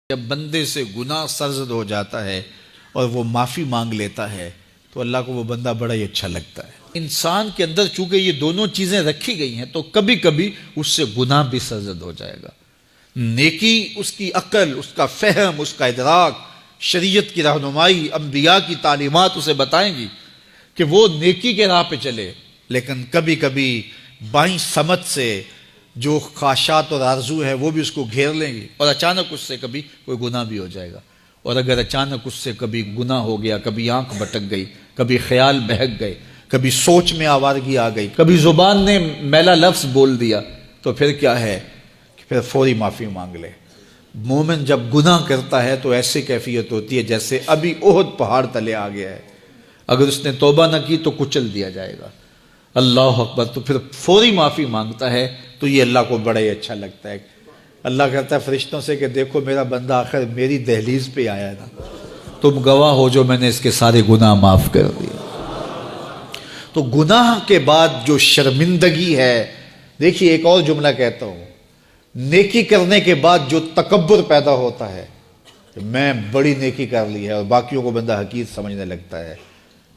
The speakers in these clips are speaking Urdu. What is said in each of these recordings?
جب بندے سے گناہ سرزد ہو جاتا ہے اور وہ معافی مانگ لیتا ہے تو اللہ کو وہ بندہ بڑا ہی اچھا لگتا ہے۔ انسان کے اندر چونکہ یہ دونوں چیزیں رکھی گئی ہیں تو کبھی کبھی اس سے گناہ بھی سرزد ہو جائے گا۔ نیکی اس کی عقل، اس کا فہم، اس کا ادراک، شریعت کی رہنمائی، انبیاء کی تعلیمات اسے بتائیں گی کہ وہ نیکی کے راہ پہ چلے، لیکن کبھی کبھی بائیں سمت سے جو خواہشات اور آرزو ہے وہ بھی اس کو گھیر لیں گی اور اچانک اس سے کبھی کوئی گناہ بھی ہو جائے گا۔ اور اگر اچانک اس سے کبھی گناہ ہو گیا، کبھی آنکھ بھٹک گئی، کبھی خیال بہک گئے، کبھی سوچ میں آوارگی آ گئی، کبھی زبان نے میلا لفظ بول دیا، تو پھر کیا ہے کہ پھر فوری معافی مانگ لے۔ مومن جب گناہ کرتا ہے تو ایسی کیفیت ہوتی ہے جیسے ابھی احد پہاڑ تلے آ گیا ہے، اگر اس نے توبہ نہ کی تو کچل دیا جائے گا۔ اللہ اکبر، تو پھر فوری معافی مانگتا ہے تو یہ اللہ کو بڑا ہی اچھا لگتا ہے۔ اللہ کہتا ہے فرشتوں سے کہ دیکھو میرا بندہ آخر میری دہلیز پہ آیا ہے نا، تم گواہ ہو جو میں نے اس کے سارے گناہ معاف کر دیے۔ تو گناہ کے بعد جو شرمندگی ہے، دیکھیے ایک اور جملہ کہتا ہوں، نیکی کرنے کے بعد جو تکبر پیدا ہوتا ہے کہ میں بڑی نیکی کر لی ہے اور باقیوں کو بندہ حقیر سمجھنے لگتا ہے،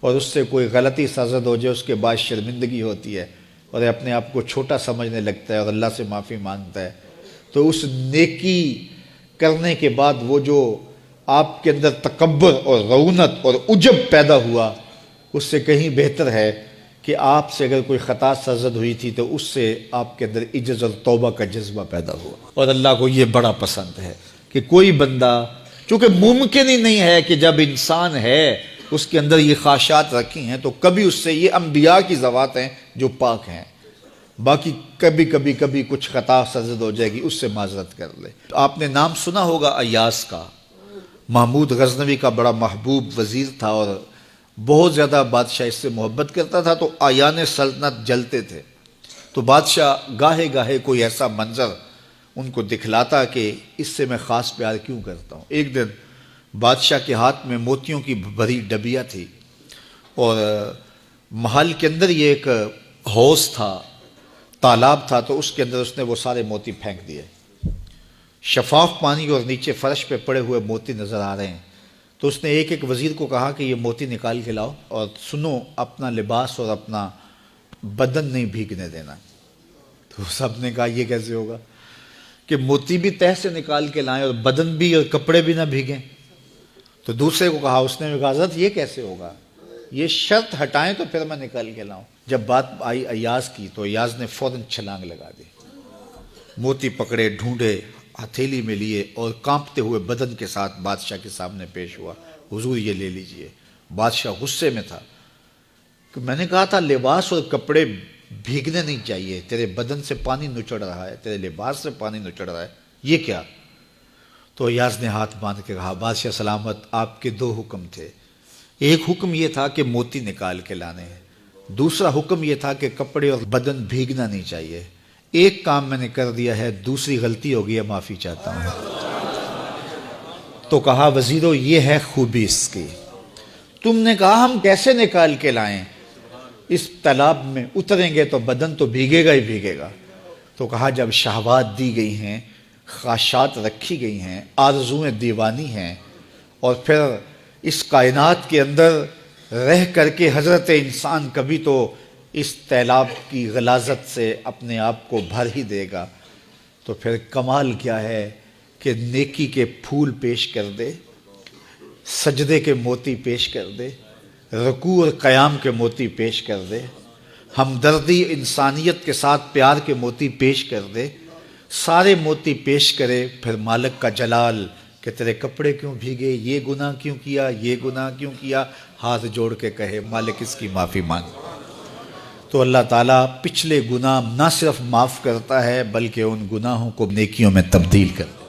اور اس سے کوئی غلطی سرزد ہو جائے اس کے بعد شرمندگی ہوتی ہے اور اپنے آپ کو چھوٹا سمجھنے لگتا ہے اور اللہ سے معافی مانگتا ہے، تو اس نیکی کرنے کے بعد وہ جو آپ کے اندر تکبر اور رعونت اور عجب پیدا ہوا، اس سے کہیں بہتر ہے کہ آپ سے اگر کوئی خطا سرزد ہوئی تھی تو اس سے آپ کے اندر عجز اور توبہ کا جذبہ پیدا ہوا۔ اور اللہ کو یہ بڑا پسند ہے کہ کوئی بندہ، چونکہ ممکن ہی نہیں ہے کہ جب انسان ہے اس کے اندر یہ خواہشات رکھی ہیں تو کبھی اس سے، یہ انبیاء کی ذوات ہیں جو پاک ہیں، باقی کبھی کچھ خطا سرزد ہو جائے گی، اس سے معذرت کر لے۔ آپ نے نام سنا ہوگا ایاس کا، محمود غزنوی کا بڑا محبوب وزیر تھا اور بہت زیادہ بادشاہ اس سے محبت کرتا تھا، تو آیان سلطنت جلتے تھے، تو بادشاہ گاہے گاہے کوئی ایسا منظر ان کو دکھلاتا کہ اس سے میں خاص پیار کیوں کرتا ہوں۔ ایک دن بادشاہ کے ہاتھ میں موتیوں کی بھری ڈبیا تھی اور محل کے اندر یہ ایک حوض تھا، تالاب تھا، تو اس کے اندر اس نے وہ سارے موتی پھینک دیے۔ شفاف پانی اور نیچے فرش پہ پڑے ہوئے موتی نظر آ رہے ہیں، تو اس نے ایک ایک وزیر کو کہا کہ یہ موتی نکال کے لاؤ اور سنو اپنا لباس اور اپنا بدن نہیں بھیگنے دینا۔ تو سب نے کہا یہ کیسے ہوگا کہ موتی بھی تہہ سے نکال کے لائیں اور بدن بھی اور کپڑے بھی نہ بھیگیں؟ تو دوسرے کو کہا، اس نے کہا حضرت یہ کیسے ہوگا، یہ شرط ہٹائیں تو پھر میں نکال کے لاؤں۔ جب بات آئی ایاز کی تو ایاز نے فوراً چھلانگ لگا دی، موتی پکڑے، ڈھونڈے، ہتھیلی میں لیے اور کانپتے ہوئے بدن کے ساتھ بادشاہ کے سامنے پیش ہوا، حضور یہ لے لیجئے۔ بادشاہ غصے میں تھا کہ میں نے کہا تھا لباس اور کپڑے بھیگنے نہیں چاہیے، تیرے بدن سے پانی نچڑ رہا ہے، تیرے لباس سے پانی نچڑ رہا ہے، یہ کیا؟ تو ایاز نے ہاتھ باندھ کے کہا بادشاہ سلامت، آپ کے دو حکم تھے، ایک حکم یہ تھا کہ موتی نکال کے لانے ہیں، دوسرا حکم یہ تھا کہ کپڑے اور بدن بھیگنا نہیں چاہیے۔ ایک کام میں نے کر دیا ہے، دوسری غلطی ہو گئی ہے، معافی چاہتا ہوں۔ تو کہا وزیرو یہ ہے خوبی اس کی، تم نے کہا ہم کیسے نکال کے لائیں، اس تالاب میں اتریں گے تو بدن تو بھیگے گا ہی بھیگے گا۔ تو کہا جب شہوات دی گئی ہیں، خواہشات رکھی گئی ہیں، آرزویں دیوانی ہیں، اور پھر اس کائنات کے اندر رہ کر کے حضرت انسان کبھی تو اس تالاب کی غلاظت سے اپنے آپ کو بھر ہی دے گا، تو پھر کمال کیا ہے کہ نیکی کے پھول پیش کر دے، سجدے کے موتی پیش کر دے، رکوع اور قیام کے موتی پیش کر دے، ہمدردی انسانیت کے ساتھ پیار کے موتی پیش کر دے، سارے موتی پیش کرے، پھر مالک کا جلال کہ تیرے کپڑے کیوں بھیگے، یہ گناہ کیوں کیا، یہ گناہ کیوں کیا، ہاتھ جوڑ کے کہے مالک اس کی معافی مانگ، تو اللہ تعالیٰ پچھلے گناہ نہ صرف معاف کرتا ہے بلکہ ان گناہوں کو نیکیوں میں تبدیل کرتا ہے۔